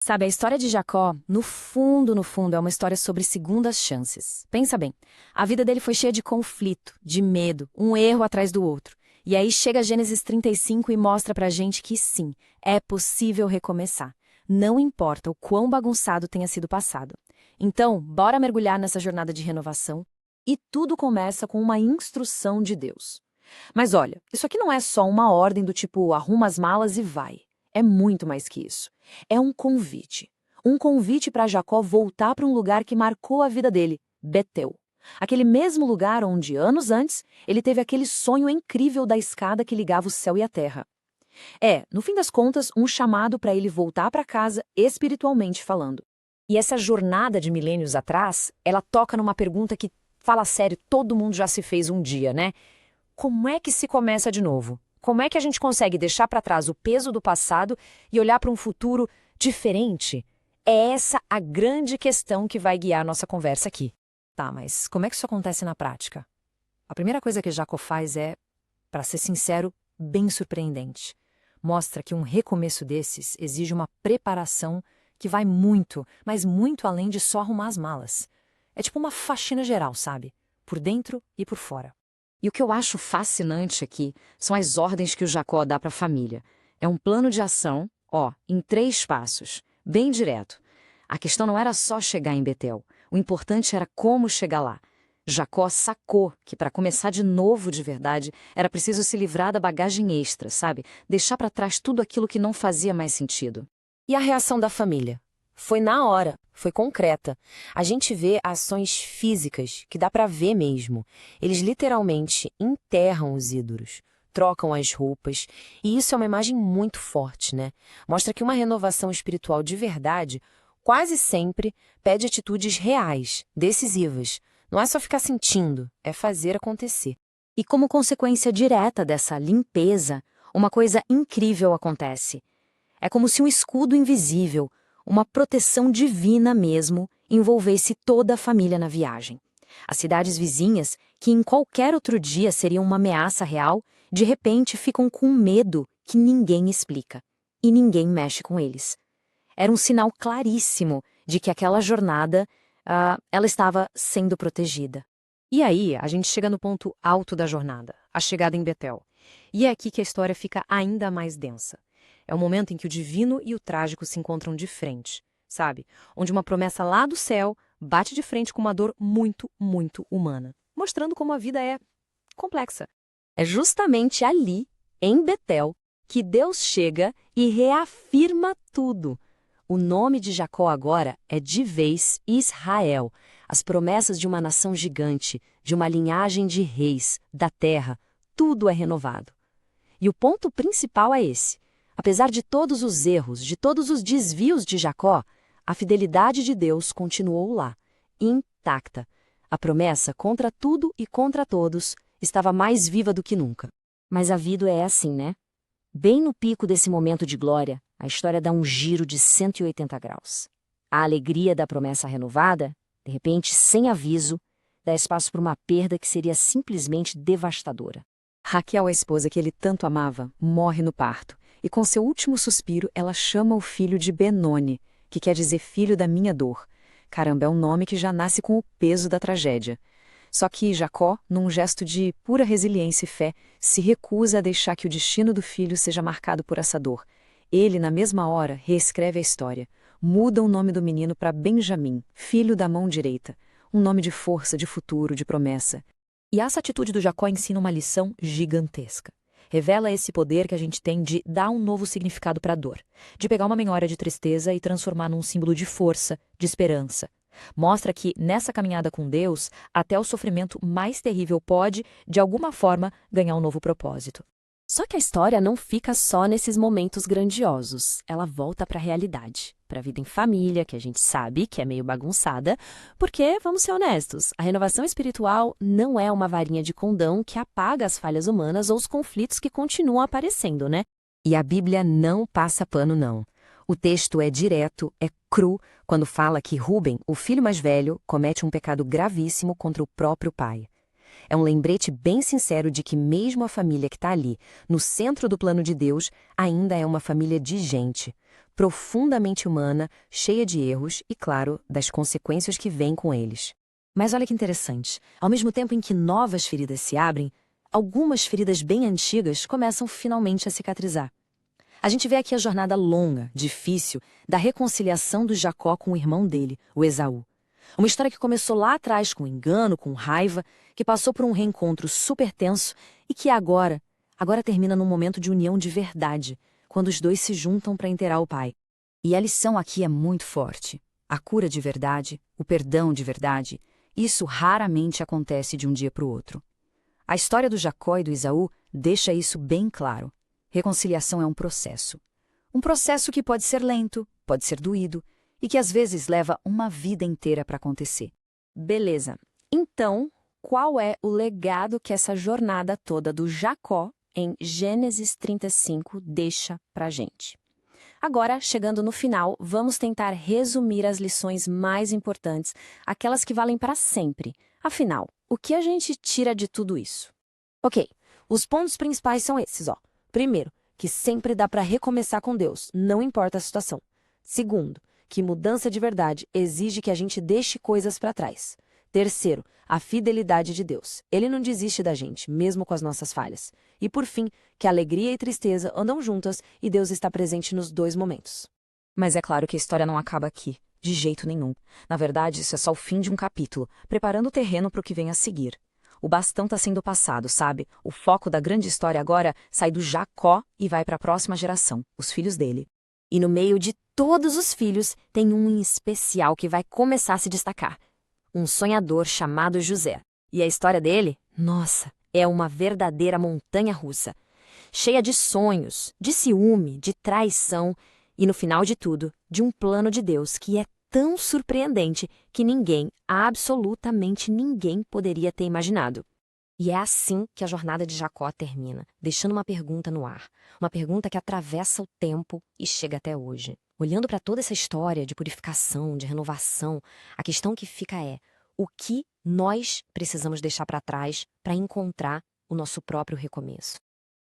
Sabe, a história de Jacó, no fundo, é uma história sobre segundas chances. Pensa bem, a vida dele foi cheia de conflito, de medo, um erro atrás do outro. E aí chega Gênesis 35 e mostra pra gente que sim, é possível recomeçar. Não importa o quão bagunçado tenha sido o passado. Então, bora mergulhar nessa jornada de renovação. E tudo começa com uma instrução de Deus. Mas olha, isso aqui não é só uma ordem do tipo arruma as malas e vai. É muito mais que isso. É um convite. Um convite para Jacó voltar para um lugar que marcou a vida dele, Betel. Aquele mesmo lugar onde, anos antes, ele teve aquele sonho incrível da escada que ligava o céu e a terra. É, no fim das contas, um chamado para ele voltar para casa espiritualmente falando. E essa jornada de milênios atrás, ela toca numa pergunta que, fala sério, todo mundo já se fez um dia, né? Como é que se começa de novo? Como é que a gente consegue deixar para trás o peso do passado e olhar para um futuro diferente? É essa a grande questão que vai guiar a nossa conversa aqui. Tá, mas como é que isso acontece na prática? A primeira coisa que Jacó faz é, para ser sincero, bem surpreendente. Mostra que um recomeço desses exige uma preparação que vai muito, mas muito além de só arrumar as malas. É tipo uma faxina geral, sabe? Por dentro e por fora. E o que eu acho fascinante aqui são as ordens que o Jacó dá para a família. É um plano de ação, em 3 passos, bem direto. A questão não era só chegar em Betel, o importante era como chegar lá. Jacó sacou que para começar de novo de verdade era preciso se livrar da bagagem extra, sabe? Deixar para trás tudo aquilo que não fazia mais sentido. E a reação da família? Foi na hora, foi concreta. A gente vê ações físicas, que dá para ver mesmo. Eles literalmente enterram os ídolos, trocam as roupas, e isso é uma imagem muito forte, né? Mostra que uma renovação espiritual de verdade quase sempre pede atitudes reais, decisivas. Não é só ficar sentindo, é fazer acontecer. E como consequência direta dessa limpeza, uma coisa incrível acontece. É como se um escudo invisível, uma proteção divina mesmo, envolvesse toda a família na viagem. As cidades vizinhas, que em qualquer outro dia seriam uma ameaça real, de repente ficam com medo que ninguém explica. E ninguém mexe com eles. Era um sinal claríssimo de que aquela jornada, ela estava sendo protegida. E aí, a gente chega no ponto alto da jornada, a chegada em Betel. E é aqui que a história fica ainda mais densa. É o momento em que o divino e o trágico se encontram de frente, sabe? Onde uma promessa lá do céu bate de frente com uma dor muito, muito humana, mostrando como a vida é complexa. É justamente ali, em Betel, que Deus chega e reafirma tudo. O nome de Jacó agora é de vez Israel, as promessas de uma nação gigante, de uma linhagem de reis, da terra, tudo é renovado. E o ponto principal é esse. Apesar de todos os erros, de todos os desvios de Jacó, a fidelidade de Deus continuou lá, intacta. A promessa contra tudo e contra todos estava mais viva do que nunca. Mas a vida é assim, né? Bem no pico desse momento de glória, a história dá um giro de 180 graus. A alegria da promessa renovada, de repente, sem aviso, dá espaço para uma perda que seria simplesmente devastadora. Raquel, a esposa que ele tanto amava, morre no parto. E com seu último suspiro, ela chama o filho de Benoni, que quer dizer filho da minha dor. Caramba, é um nome que já nasce com o peso da tragédia. Só que Jacó, num gesto de pura resiliência e fé, se recusa a deixar que o destino do filho seja marcado por essa dor. Ele, na mesma hora, reescreve a história. Muda o nome do menino para Benjamim, filho da mão direita. Um nome de força, de futuro, de promessa. E essa atitude do Jacó ensina uma lição gigantesca. Revela esse poder que a gente tem de dar um novo significado para a dor, de pegar uma memória de tristeza e transformar num símbolo de força, de esperança. Mostra que, nessa caminhada com Deus, até o sofrimento mais terrível pode, de alguma forma, ganhar um novo propósito. Só que a história não fica só nesses momentos grandiosos. Ela volta para a realidade, para a vida em família, que a gente sabe que é meio bagunçada, porque, vamos ser honestos, a renovação espiritual não é uma varinha de condão que apaga as falhas humanas ou os conflitos que continuam aparecendo, né? E a Bíblia não passa pano, não. O texto é direto, é cru, quando fala que Rúben, o filho mais velho, comete um pecado gravíssimo contra o próprio pai. É um lembrete bem sincero de que mesmo a família que está ali, no centro do plano de Deus, ainda é uma família de gente. profundamente humana, cheia de erros e, claro, das consequências que vêm com eles. Mas olha que interessante, ao mesmo tempo em que novas feridas se abrem, algumas feridas bem antigas começam finalmente a cicatrizar. A gente vê aqui a jornada longa, difícil, da reconciliação do Jacó com o irmão dele, o Esaú. Uma história que começou lá atrás com engano, com raiva, que passou por um reencontro super tenso e que agora termina num momento de união de verdade, quando os dois se juntam para enterrar o pai. E a lição aqui é muito forte. A cura de verdade, o perdão de verdade, isso raramente acontece de um dia para o outro. A história do Jacó e do Esaú deixa isso bem claro. Reconciliação é um processo. Um processo que pode ser lento, pode ser doído e que às vezes leva uma vida inteira para acontecer. Beleza. Então, qual é o legado que essa jornada toda do Jacó em Gênesis 35 deixa pra gente? Agora, chegando no final, vamos tentar resumir as lições mais importantes, aquelas que valem para sempre. Afinal, o que a gente tira de tudo isso? Ok, os pontos principais são esses, ó. Primeiro, que sempre dá para recomeçar com Deus, não importa a situação. Segundo, que mudança de verdade exige que a gente deixe coisas para trás. Terceiro, a fidelidade de Deus. Ele não desiste da gente, mesmo com as nossas falhas. E por fim, que alegria e tristeza andam juntas e Deus está presente nos dois momentos. Mas é claro que a história não acaba aqui, de jeito nenhum. Na verdade, isso é só o fim de um capítulo, preparando o terreno para o que vem a seguir. O bastão está sendo passado, sabe? O foco da grande história agora sai do Jacó e vai para a próxima geração, os filhos dele. E no meio de todos os filhos, tem um em especial que vai começar a se destacar. Um sonhador chamado José. E a história dele, nossa, é uma verdadeira montanha-russa. Cheia de sonhos, de ciúme, de traição e, no final de tudo, de um plano de Deus que é tão surpreendente que ninguém, absolutamente ninguém, poderia ter imaginado. E é assim que a jornada de Jacó termina, deixando uma pergunta no ar. Uma pergunta que atravessa o tempo e chega até hoje. Olhando para toda essa história de purificação, de renovação, a questão que fica é: o que nós precisamos deixar para trás para encontrar o nosso próprio recomeço?